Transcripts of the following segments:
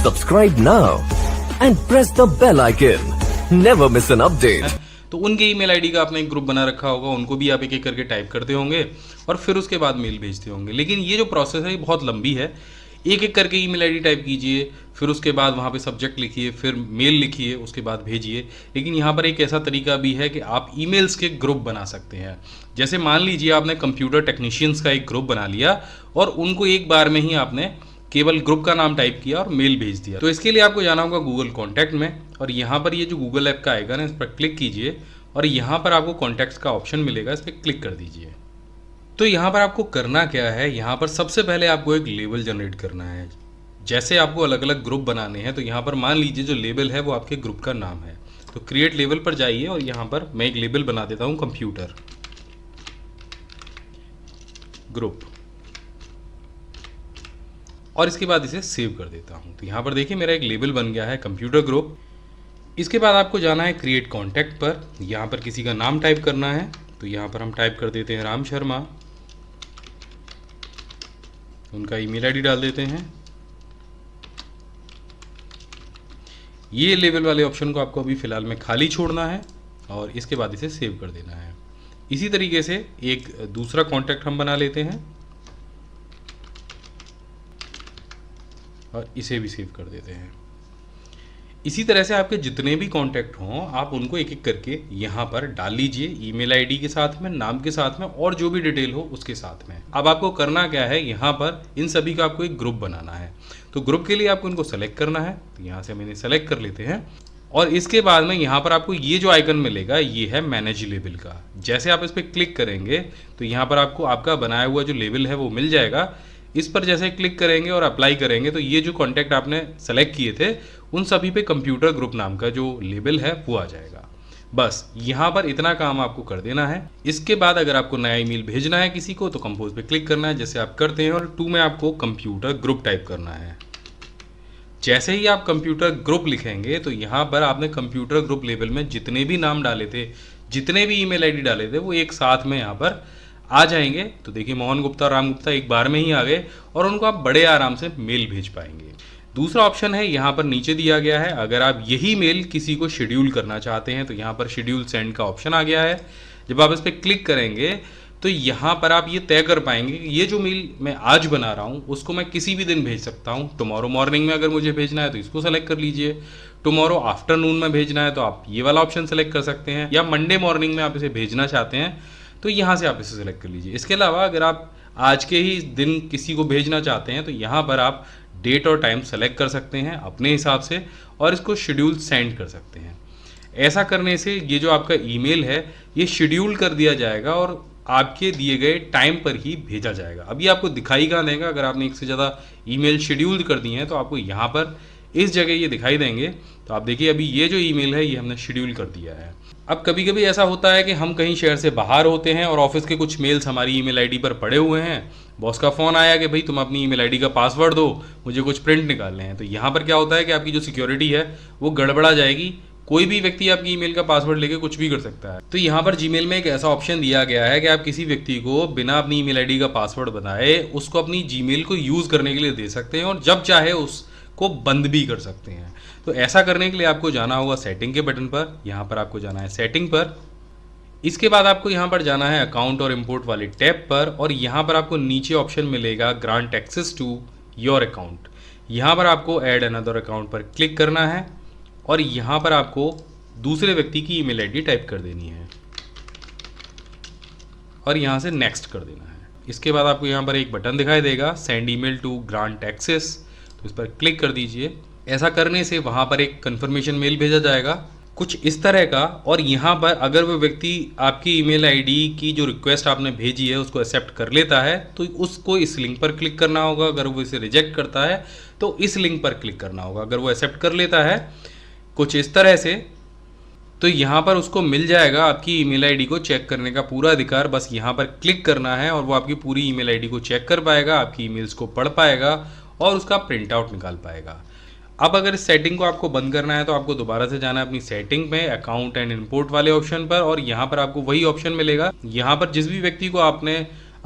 Subscribe now and press the bell icon. Never miss an update. तो उनके email ID का आपने एक ग्रुप बना रखा होगा, उनको भी आप एक एक करके टाइप करते होंगे और फिर उसके बाद मेल भेजते होंगे। लेकिन ये जो प्रोसेस है ये बहुत लंबी है। एक एक करके ईमेल आईडी टाइप कीजिए, फिर उसके बाद वहाँ पे सब्जेक्ट लिखिए, फिर मेल लिखिए, उसके बाद भेजिए। लेकिन यहाँ पर एक ऐसा तरीका भी है कि आप ईमेल्स के ग्रुप बना सकते हैं। जैसे मान लीजिए आपने कंप्यूटर टेक्नीशियंस का एक ग्रुप बना लिया और उनको एक बार में ही आपने केवल ग्रुप का नाम टाइप किया और मेल भेज दिया। तो इसके लिए आपको जाना होगा गूगल कॉन्टैक्ट में और यहाँ पर ये जो गूगल ऐप का आएगा ना, इस पर क्लिक कीजिए और यहाँ पर आपको कॉन्टैक्ट्स का ऑप्शन मिलेगा, इस पर क्लिक कर दीजिए। तो यहाँ पर आपको करना क्या है, यहाँ पर सबसे पहले आपको एक लेबल जनरेट करना है। जैसे आपको अलग अलग ग्रुप बनाने हैं तो यहाँ पर मान लीजिए जो लेबल है वो आपके ग्रुप का नाम है। तो क्रिएट लेबल पर जाइए और यहाँ पर मैं एक लेबल बना देता हूँ, कंप्यूटर ग्रुप, और इसके बाद इसे सेव कर देता हूँ। तो यहाँ पर देखिए मेरा एक लेबल बन गया है, कंप्यूटर ग्रुप। इसके बाद आपको जाना है क्रिएट कॉन्टैक्ट पर, यहाँ पर किसी का नाम टाइप करना है। तो यहाँ पर हम टाइप कर देते हैं राम शर्मा, उनका ईमेल आईडी डाल देते हैं। ये लेबल वाले ऑप्शन को आपको अभी फ़िलहाल में खाली छोड़ना है और इसके बाद इसे सेव कर देना है। इसी तरीके से एक दूसरा कॉन्टैक्ट हम बना लेते हैं और इसे भी सेव कर देते हैं। इसी तरह से आपके जितने भी कॉन्टैक्ट हों आप उनको एक एक करके यहाँ पर डाल लीजिए, ईमेल आईडी के साथ में, नाम के साथ में और जो भी डिटेल हो उसके साथ में। अब आपको करना क्या है, यहाँ पर इन सभी का आपको एक ग्रुप बनाना है। तो ग्रुप के लिए आपको इनको सेलेक्ट करना है। तो यहाँ से हम इन्हें सेलेक्ट कर लेते हैं और इसके बाद में यहाँ पर आपको ये जो आइकन मिलेगा ये है मैनेज लेबल का। जैसे आप इस पर क्लिक करेंगे तो यहाँ पर आपको आपका बनाया हुआ जो लेबल है वो मिल जाएगा। इस पर जैसे क्लिक करेंगे और अप्लाई करेंगे तो ये जो कॉन्टैक्ट आपने सेलेक्ट किए थे उन सभी पे कंप्यूटर ग्रुप नाम का जो लेबल है वो आ जाएगा। बस यहाँ पर इतना काम आपको कर देना है। इसके बाद अगर आपको नया ईमेल भेजना है किसी को तो कंपोज पे क्लिक करना है जैसे आप करते हैं और टू में आपको कंप्यूटर ग्रुप टाइप करना है। जैसे ही आप कंप्यूटर ग्रुप लिखेंगे तो यहाँ पर आपने कंप्यूटर ग्रुप लेबल में जितने भी नाम डाले थे, जितने भी ईमेल आईडी डाले थे वो एक साथ में यहाँ पर आ जाएंगे। तो देखिए मोहन गुप्ता और राम गुप्ता एक बार में ही आ गए और उनको आप बड़े आराम से मेल भेज पाएंगे। दूसरा ऑप्शन है यहाँ पर नीचे दिया गया है, अगर आप यही मेल किसी को शेड्यूल करना चाहते हैं तो यहाँ पर शेड्यूल सेंड का ऑप्शन आ गया है। जब आप इस पर क्लिक करेंगे तो यहाँ पर आप ये तय कर पाएंगे कि ये जो मेल मैं आज बना रहा हूँ उसको मैं किसी भी दिन भेज सकता हूँ। टुमारो मॉर्निंग में अगर मुझे भेजना है तो इसको सेलेक्ट कर लीजिए, टुमारो आफ्टरनून में भेजना है तो आप ये वाला ऑप्शन सेलेक्ट कर सकते हैं, या मंडे मॉर्निंग में आप इसे भेजना चाहते हैं तो यहाँ से आप इसे सेलेक्ट कर लीजिए। इसके अलावा अगर आप आज के ही दिन किसी को भेजना चाहते हैं तो यहाँ पर आप डेट और टाइम सेलेक्ट कर सकते हैं अपने हिसाब से और इसको शेड्यूल सेंड कर सकते हैं। ऐसा करने से ये जो आपका ईमेल है ये शेड्यूल कर दिया जाएगा और आपके दिए गए टाइम पर ही भेजा जाएगा। अभी आपको दिखाई कहाँ देगा, अगर आपने एक से ज़्यादा ईमेल शेड्यूल कर दिए हैं तो आपको यहाँ पर इस जगह ये दिखाई देंगे। तो आप देखिए अभी ये जो ईमेल है ये हमने शेड्यूल कर दिया है। अब कभी कभी ऐसा होता है कि हम कहीं शहर से बाहर होते हैं और ऑफिस के कुछ मेल्स हमारी ईमेल आईडी पर पड़े हुए हैं। बॉस का फ़ोन आया कि भाई तुम अपनी ईमेल आईडी का पासवर्ड दो, मुझे कुछ प्रिंट निकालने हैं। तो यहाँ पर क्या होता है कि आपकी जो सिक्योरिटी है वो गड़बड़ा जाएगी। कोई भी व्यक्ति आपकी ईमेल का पासवर्ड लेके कुछ भी कर सकता है। तो यहाँ पर जीमेल में एक ऐसा ऑप्शन दिया गया है कि आप किसी व्यक्ति को बिना अपनी ईमेल आईडी का पासवर्ड बनाए उसको अपनी जीमेल को यूज़ करने के लिए दे सकते हैं और जब चाहे उसको बंद भी कर सकते हैं। तो ऐसा करने के लिए आपको जाना होगा सेटिंग के बटन पर, यहाँ पर आपको जाना है सेटिंग पर। इसके बाद आपको यहाँ पर जाना है अकाउंट और इंपोर्ट वाली टैब पर और यहाँ पर आपको नीचे ऑप्शन मिलेगा grant access to your account. यहाँ पर आपको ऐड अनदर अकाउंट पर क्लिक करना है और यहाँ पर आपको दूसरे व्यक्ति की ईमेल आईडी टाइप कर देनी है और यहाँ से नेक्स्ट कर देना है। इसके बाद आपको यहाँ पर एक बटन दिखाई देगा send email to grant access, तो इस पर क्लिक कर दीजिए। ऐसा करने से वहाँ पर एक कंफर्मेशन मेल भेजा जाएगा कुछ इस तरह का, और यहाँ पर अगर वो व्यक्ति आपकी ईमेल आईडी की जो रिक्वेस्ट आपने भेजी है उसको एक्सेप्ट कर लेता है तो उसको इस लिंक पर क्लिक करना होगा। अगर वो इसे रिजेक्ट करता है तो इस लिंक पर क्लिक करना होगा। अगर वो एक्सेप्ट कर लेता है कुछ इस तरह से तो यहाँ पर उसको मिल जाएगा आपकी ईमेल आईडी को चेक करने का पूरा अधिकार। बस यहाँ पर क्लिक करना है और वो आपकी पूरी ईमेल आईडी को चेक कर पाएगा, आपकी ईमेल्स को पढ़ पाएगा और उसका प्रिंट आउट निकाल पाएगा। अब अगर इस सेटिंग को आपको बंद करना है तो आपको दोबारा से जाना है अपनी सेटिंग में अकाउंट एंड इंपोर्ट वाले ऑप्शन पर और यहाँ पर आपको वही ऑप्शन मिलेगा। यहाँ पर जिस भी व्यक्ति को आपने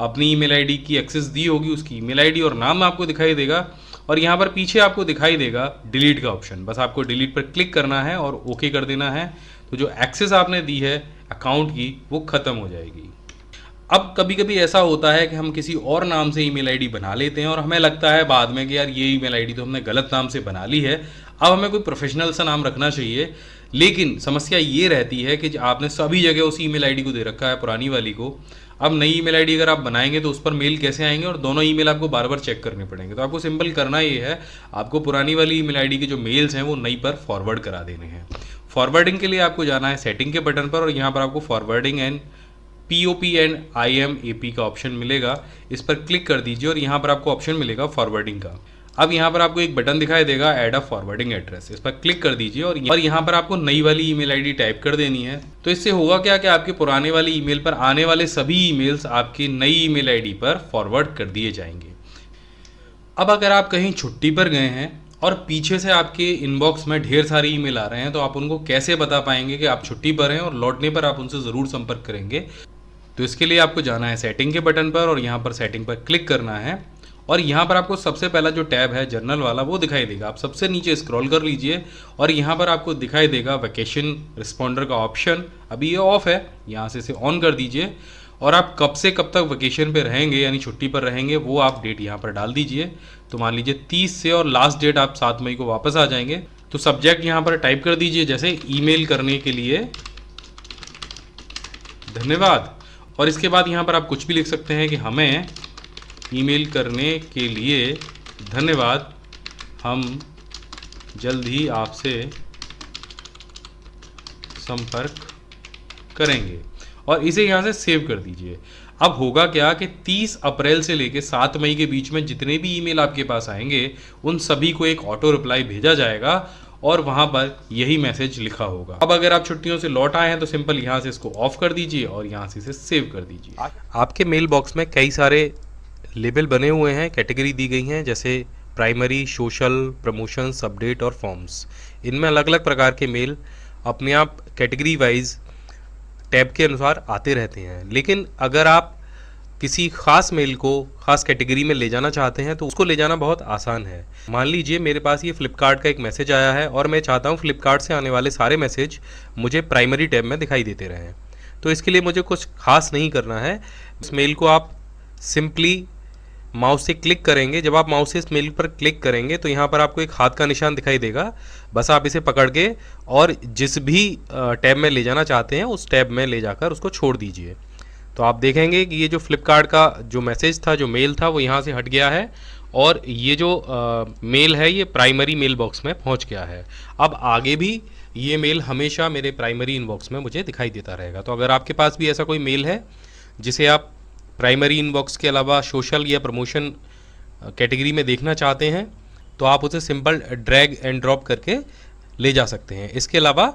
अपनी ईमेल आईडी की एक्सेस दी होगी उसकी ईमेल आईडी और नाम आपको दिखाई देगा और यहाँ पर पीछे आपको दिखाई देगा डिलीट का ऑप्शन, बस आपको डिलीट पर क्लिक करना है और ओके कर देना है। तो जो एक्सेस आपने दी है अकाउंट की वो ख़त्म हो जाएगी। अब कभी कभी ऐसा होता है कि हम किसी और नाम से ईमेल आईडी बना लेते हैं और हमें लगता है बाद में कि यार ये ईमेल आईडी तो हमने गलत नाम से बना ली है, अब हमें कोई प्रोफेशनल सा नाम रखना चाहिए। लेकिन समस्या ये रहती है कि आपने सभी जगह उस ईमेल आईडी को दे रखा है, पुरानी वाली को। अब नई ईमेल आईडी अगर आप बनाएंगे तो उस पर मेल कैसे आएंगे, और दोनों ईमेल आपको बार बार चेक करने पड़ेंगे। तो आपको सिंपल करना ये है, आपको पुरानी वाली ईमेल आईडी के जो मेल्स हैं वो नई पर फॉरवर्ड करा देने हैं। फॉरवर्डिंग के लिए आपको जाना है सेटिंग के बटन पर, और यहाँ पर आपको forwarding and POP and IMAP का ऑप्शन मिलेगा, इस पर क्लिक कर दीजिए और यहाँ पर आपको ऑप्शन मिलेगा फॉरवर्डिंग का। अब यहाँ पर आपको एक बटन दिखाई देगा ऐड अ फॉरवर्डिंग एड्रेस, इस पर क्लिक कर दीजिए और यहाँ पर आपको नई वाली ईमेल आईडी टाइप कर देनी है। तो इससे होगा क्या कि आपके पुराने वाली ईमेल पर आने वाले सभी ईमेल्स आपकी नई ईमेल आईडी पर फॉरवर्ड कर दिए जाएंगे। अब अगर आप कहीं छुट्टी पर गए हैं और पीछे से आपके इनबॉक्स में ढेर सारी ईमेल आ रहे हैं, तो आप उनको कैसे बता पाएंगे कि आप छुट्टी पर हैं, और लौटने पर आप उनसे ज़रूर संपर्क करेंगे। तो इसके लिए आपको जाना है सेटिंग के बटन पर और यहाँ पर सेटिंग पर क्लिक करना है, और यहाँ पर आपको सबसे पहला जो टैब है जर्नल वाला वो दिखाई देगा। आप सबसे नीचे स्क्रॉल कर लीजिए और यहाँ पर आपको दिखाई देगा वैकेशन रिस्पॉन्डर का ऑप्शन। अभी ये ऑफ है, यहाँ से इसे ऑन कर दीजिए और आप कब से कब तक वैकेशन पे रहेंगे यानी छुट्टी पर रहेंगे वो आप डेट यहाँ पर डाल दीजिए। तो मान लीजिए 30 से, और लास्ट डेट आप 7 मई को वापस आ जाएंगे। तो सब्जेक्ट यहाँ पर टाइप कर दीजिए जैसे ईमेल करने के लिए धन्यवाद, और इसके बाद यहाँ पर आप कुछ भी लिख सकते हैं कि हमें ईमेल करने के लिए धन्यवाद, हम जल्द ही आपसे संपर्क करेंगे, और इसे यहाँ से सेव कर दीजिए। अब होगा क्या कि 30 अप्रैल से लेकर 7 मई के बीच में जितने भी ईमेल आपके पास आएंगे उन सभी को एक ऑटो रिप्लाई भेजा जाएगा और वहाँ पर यही मैसेज लिखा होगा। अब अगर आप छुट्टियों से लौट आए हैं तो सिंपल यहाँ से इसको ऑफ कर दीजिए और यहाँ से इसे सेव कर दीजिए। आपके मेल बॉक्स में कई सारे लेबल बने हुए हैं, कैटेगरी दी गई हैं जैसे प्राइमरी, सोशल, प्रमोशंस, अपडेट और फॉर्म्स। इनमें अलग अलग प्रकार के मेल अपने आप कैटेगरी वाइज टैब के अनुसार आते रहते हैं। लेकिन अगर आप किसी खास मेल को खास कैटेगरी में ले जाना चाहते हैं तो उसको ले जाना बहुत आसान है। मान लीजिए मेरे पास ये फ्लिपकार्ट का एक मैसेज आया है और मैं चाहता हूँ फ्लिपकार्ट से आने वाले सारे मैसेज मुझे प्राइमरी टैब में दिखाई देते रहें। तो इसके लिए मुझे कुछ खास नहीं करना है। इस मेल को आप सिंपली माउस से क्लिक करेंगे। जब आप माउस से इस मेल पर क्लिक करेंगे तो यहाँ पर आपको एक हाथ का निशान दिखाई देगा, बस आप इसे पकड़ के और जिस भी टैब में ले जाना चाहते हैं उस टैब में ले जाकर उसको छोड़ दीजिए। तो आप देखेंगे कि ये जो फ्लिपकार्ट का जो मैसेज था, जो मेल था, वो यहाँ से हट गया है और ये जो मेल है ये प्राइमरी मेल बॉक्स में पहुँच गया है। अब आगे भी ये मेल हमेशा मेरे प्राइमरी इनबॉक्स में मुझे दिखाई देता रहेगा। तो अगर आपके पास भी ऐसा कोई मेल है जिसे आप प्राइमरी इनबॉक्स के अलावा सोशल या प्रमोशन कैटेगरी में देखना चाहते हैं तो आप उसे सिंपल ड्रैग एंड ड्रॉप करके ले जा सकते हैं। इसके अलावा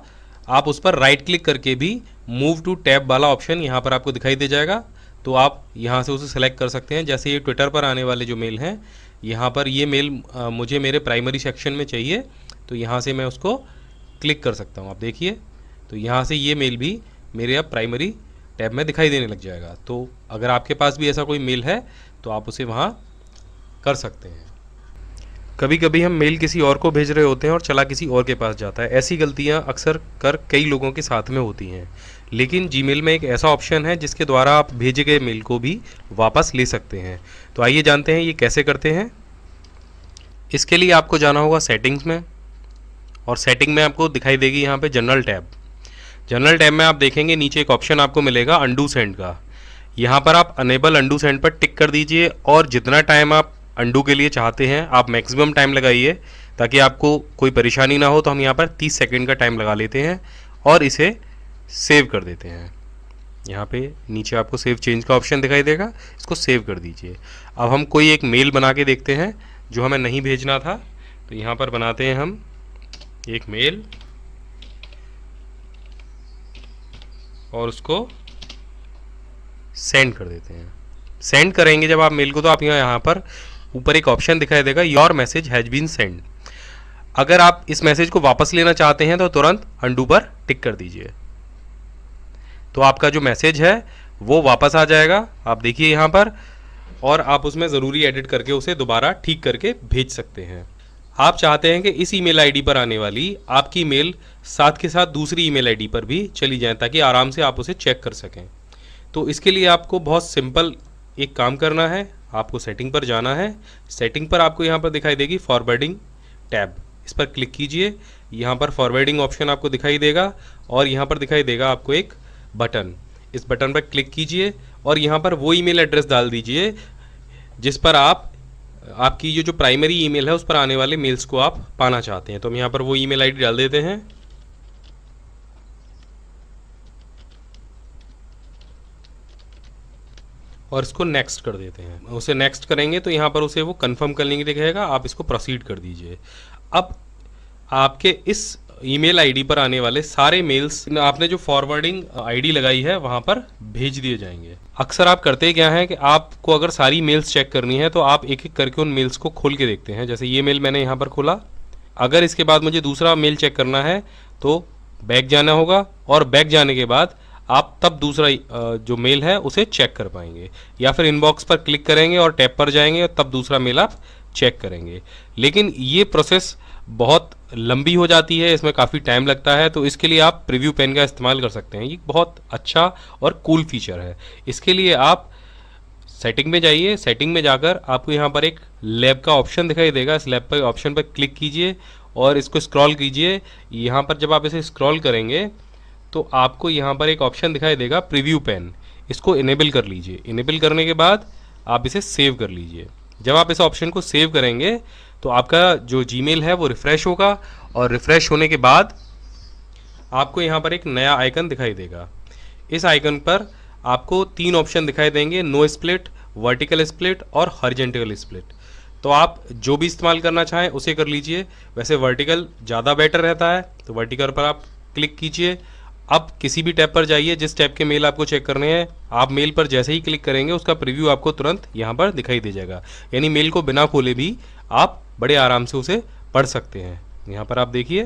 आप उस पर राइट क्लिक करके भी मूव टू टैब वाला ऑप्शन यहाँ पर आपको दिखाई दे जाएगा, तो आप यहाँ से उसे सेलेक्ट कर सकते हैं। जैसे ये ट्विटर पर आने वाले जो मेल हैं, यहाँ पर ये मेल मुझे मेरे प्राइमरी सेक्शन में चाहिए तो यहाँ से मैं उसको क्लिक कर सकता हूँ। आप देखिए तो यहाँ से ये मेल भी मेरे अब प्राइमरी टैब में दिखाई देने लग जाएगा। तो अगर आपके पास भी ऐसा कोई मेल है तो आप उसे वहाँ कर सकते हैं। कभी कभी हम मेल किसी और को भेज रहे होते हैं और चला किसी और के पास जाता है। ऐसी गलतियाँ अक्सर कर कई लोगों के साथ में होती हैं, लेकिन जीमेल में एक ऐसा ऑप्शन है जिसके द्वारा आप भेजे गए मेल को भी वापस ले सकते हैं। तो आइए जानते हैं ये कैसे करते हैं। इसके लिए आपको जाना होगा सेटिंग्स में, और सेटिंग में आपको दिखाई देगी यहाँ पे जनरल टैब। जनरल टैब में आप देखेंगे नीचे एक ऑप्शन आपको मिलेगा अंडू सेंड का। यहाँ पर आप अनेबल अंडू सेंड पर टिक कर दीजिए और जितना टाइम आप अंडू के लिए चाहते हैं आप मैक्सिमम टाइम लगाइए ताकि आपको कोई परेशानी ना हो। तो हम यहाँ पर 30 सेकंड का टाइम लगा लेते हैं और इसे सेव कर देते हैं। यहाँ पे नीचे आपको सेव चेंज का ऑप्शन दिखाई देगा, इसको सेव कर दीजिए। अब हम कोई एक मेल बना के देखते हैं जो हमें नहीं भेजना था। तो यहाँ पर बनाते हैं हम एक मेल और उसको सेंड कर देते हैं। सेंड करेंगे जब आप मेल को तो आप यहाँ पर ऊपर एक ऑप्शन दिखाई देगा your message has been send. अगर आप इस मैसेज को वापस लेना चाहते हैं तो तुरंत अंडू पर टिक कर दीजिए, तो आपका जो मैसेज है वो वापस आ जाएगा। आप देखिए यहाँ पर, और आप उसमें ज़रूरी एडिट करके उसे दोबारा ठीक करके भेज सकते हैं। आप चाहते हैं कि इस ईमेल आईडी पर आने वाली आपकी मेल साथ के साथ दूसरी ईमेल आईडी पर भी चली जाए ताकि आराम से आप उसे चेक कर सकें। तो इसके लिए आपको बहुत सिंपल एक काम करना है, आपको सेटिंग पर जाना है। सेटिंग पर आपको यहाँ पर दिखाई देगी फॉरवर्डिंग टैब, इस पर क्लिक कीजिए। यहाँ पर फॉरवर्डिंग ऑप्शन आपको दिखाई देगा और यहाँ पर दिखाई देगा आपको एक बटन, इस बटन पर क्लिक कीजिए और यहाँ पर वो ईमेल एड्रेस डाल दीजिए जिस पर आपकी ये जो प्राइमरी ईमेल है उस पर आने वाले मेल्स को आप पाना चाहते हैं। तो हम यहाँ पर वो ईमेल आईडी डाल देते हैं और इसको नेक्स्ट कर देते हैं। उसे नेक्स्ट करेंगे तो यहाँ पर उसे वो कंफर्म करने के लिए कहेगा, आप इसको प्रोसीड कर दीजिए। अब आपके इस ईमेल आईडी पर आने वाले सारे मेल्स आपने जो फॉरवर्डिंग आईडी लगाई है वहाँ पर भेज दिए जाएंगे। अक्सर आप करते क्या है कि आपको अगर सारी मेल्स चेक करनी है तो आप एक एक करके उन मेल्स को खोल के देखते हैं। जैसे ये मेल मैंने यहाँ पर खोला, अगर इसके बाद मुझे दूसरा मेल चेक करना है तो बैक जाना होगा और बैक जाने के बाद आप तब दूसरा जो मेल है उसे चेक कर पाएंगे, या फिर इनबॉक्स पर क्लिक करेंगे और टैब पर जाएंगे और तब दूसरा मेल आप चेक करेंगे। लेकिन ये प्रोसेस बहुत लंबी हो जाती है, इसमें काफ़ी टाइम लगता है, तो इसके लिए आप प्रीव्यू पेन का इस्तेमाल कर सकते हैं। ये बहुत अच्छा और कूल फीचर है। इसके लिए आप सेटिंग में जाइए, सेटिंग में जाकर आपको यहाँ पर एक लैब का ऑप्शन दिखाई देगा, इस लैब पर ऑप्शन पर क्लिक कीजिए और इसको स्क्रॉल कीजिए। यहाँ पर जब आप इसे स्क्रॉल करेंगे तो आपको यहाँ पर एक ऑप्शन दिखाई देगा प्रीव्यू पेन, इसको इनेबल कर लीजिए। इनेबल करने के बाद आप इसे सेव कर लीजिए। जब आप इस ऑप्शन को सेव करेंगे तो आपका जो जीमेल है वो रिफ़्रेश होगा और रिफ़्रेश होने के बाद आपको यहाँ पर एक नया आइकन दिखाई देगा। इस आइकन पर आपको 3 ऑप्शन दिखाई देंगे, नो स्प्लिट, वर्टिकल स्प्लिट और हॉरिजॉन्टल स्प्लिट। तो आप जो भी इस्तेमाल करना चाहें उसे कर लीजिए। वैसे वर्टिकल ज़्यादा बेटर रहता है, तो वर्टिकल पर आप क्लिक कीजिए। अब किसी भी टैब पर जाइए जिस टैब के मेल आपको चेक करने हैं, आप मेल पर जैसे ही क्लिक करेंगे उसका प्रीव्यू आपको तुरंत यहाँ पर दिखाई दे जाएगा। यानी मेल को बिना खोले भी आप बड़े आराम से उसे पढ़ सकते हैं। यहाँ पर आप देखिए,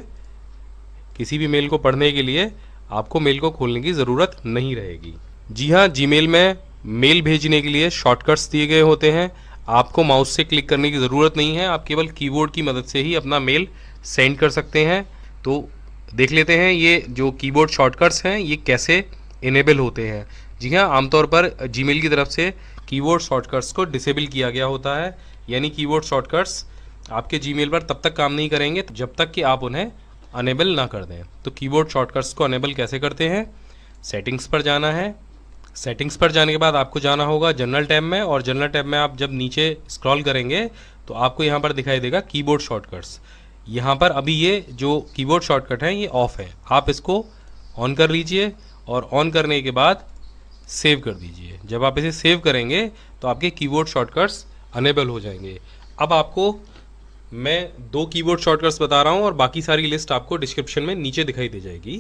किसी भी मेल को पढ़ने के लिए आपको मेल को खोलने की ज़रूरत नहीं रहेगी। जी हाँ, जीमेल में मेल भेजने के लिए शॉर्टकट्स दिए गए होते हैं। आपको माउस से क्लिक करने की ज़रूरत नहीं है, आप केवल कीबोर्ड की मदद से ही अपना मेल सेंड कर सकते हैं। तो देख लेते हैं ये जो कीबोर्ड शॉर्टकट्स हैं ये कैसे इनेबल होते हैं। जी हाँ, आमतौर पर जीमेल की तरफ से कीबोर्ड शॉर्टकट्स को डिसेबल किया गया होता है, यानी कीबोर्ड शॉर्टकट्स आपके जीमेल पर तब तक काम नहीं करेंगे जब तक कि आप उन्हें अनेबल ना कर दें। तो कीबोर्ड शॉर्टकट्स को अनेबल कैसे करते हैं, सेटिंग्स पर जाना है। सेटिंग्स पर जाने के बाद आपको जाना होगा जनरल टैब में, और जनरल टैब में आप जब नीचे स्क्रॉल करेंगे तो आपको यहाँ पर दिखाई देगा कीबोर्ड शॉर्टकट्स। यहाँ पर अभी ये जो कीबोर्ड शॉर्टकट है ये ऑफ है, आप इसको ऑन कर लीजिए और ऑन करने के बाद सेव कर दीजिए। जब आप इसे सेव करेंगे तो आपके कीबोर्ड शॉर्टकट्स अनेबल हो जाएंगे। अब आपको मैं 2 कीबोर्ड शॉर्टकट्स बता रहा हूँ और बाकी सारी लिस्ट आपको डिस्क्रिप्शन में नीचे दिखाई दे जाएगी।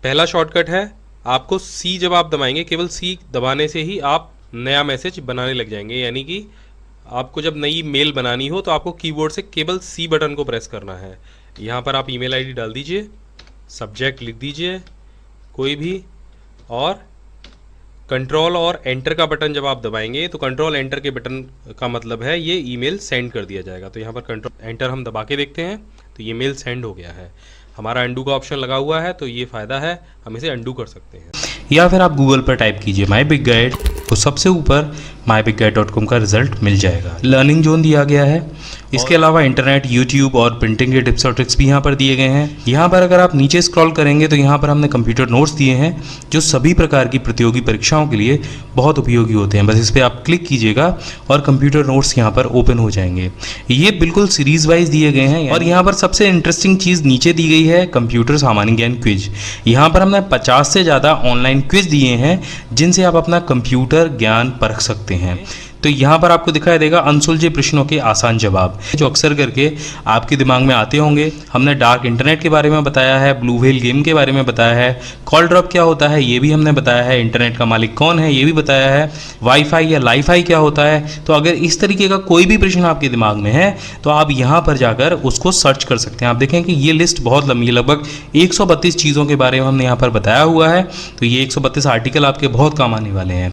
पहला शॉर्टकट है, आपको सी जब आप दबाएंगे, केवल सी दबाने से ही आप नया मैसेज बनाने लग जाएंगे। यानी कि आपको जब नई मेल बनानी हो तो आपको कीबोर्ड से केवल सी बटन को प्रेस करना है। यहाँ पर आप ईमेल आईडी डाल दीजिए, सब्जेक्ट लिख दीजिए कोई भी, और कंट्रोल और एंटर का बटन जब आप दबाएंगे तो कंट्रोल एंटर के बटन का मतलब है ये ईमेल सेंड कर दिया जाएगा। तो यहाँ पर कंट्रोल एंटर हम दबा के देखते हैं तो ये मेल सेंड हो गया है। हमारा अंडू का ऑप्शन लगा हुआ है तो ये फ़ायदा है, हम इसे अंडू कर सकते हैं। या फिर आप गूगल पर टाइप कीजिए माई बिग गाइड, तो सबसे ऊपर myBigGuide.com का रिजल्ट मिल जाएगा। लर्निंग जोन दिया गया है, इसके अलावा इंटरनेट, यूट्यूब और प्रिंटिंग के टिप्स और ट्रिक्स भी यहाँ पर दिए गए हैं। यहाँ पर अगर आप नीचे स्क्रॉल करेंगे तो यहाँ पर हमने कंप्यूटर नोट्स दिए हैं जो सभी प्रकार की प्रतियोगी परीक्षाओं के लिए बहुत उपयोगी होते हैं। बस इस पर आप क्लिक कीजिएगा और कंप्यूटर नोट्स यहाँ पर ओपन हो जाएंगे। ये बिल्कुल सीरीज वाइज दिए गए हैं और यहाँ पर सबसे इंटरेस्टिंग चीज़ नीचे दी गई है कंप्यूटर सामान्य ज्ञान क्विज। यहाँ पर हमने 50 से ज़्यादा ऑनलाइन क्विज दिए हैं जिनसे आप अपना कंप्यूटर ज्ञान परख सकते हैं। तो यहाँ पर आपको दिखाई देगा अनसुलझे प्रश्नों के आसान जवाब जो अक्सर करके आपके दिमाग में आते होंगे। हमने डार्क इंटरनेट के बारे में बताया है, ब्लू व्हेल गेम के बारे में बताया है, कॉल ड्रॉप क्या होता है ये भी हमने बताया है, इंटरनेट का मालिक कौन है ये भी बताया है, वाईफाई या लाईफाई क्या होता है। तो अगर इस तरीके का कोई भी प्रश्न आपके दिमाग में है तो आप यहाँ पर जाकर उसको सर्च कर सकते हैं। आप देखें कि ये लिस्ट बहुत लंबी है, लगभग 132 चीज़ों के बारे में हमने यहाँ पर बताया हुआ है। तो ये 132 आर्टिकल आपके बहुत काम आने वाले हैं।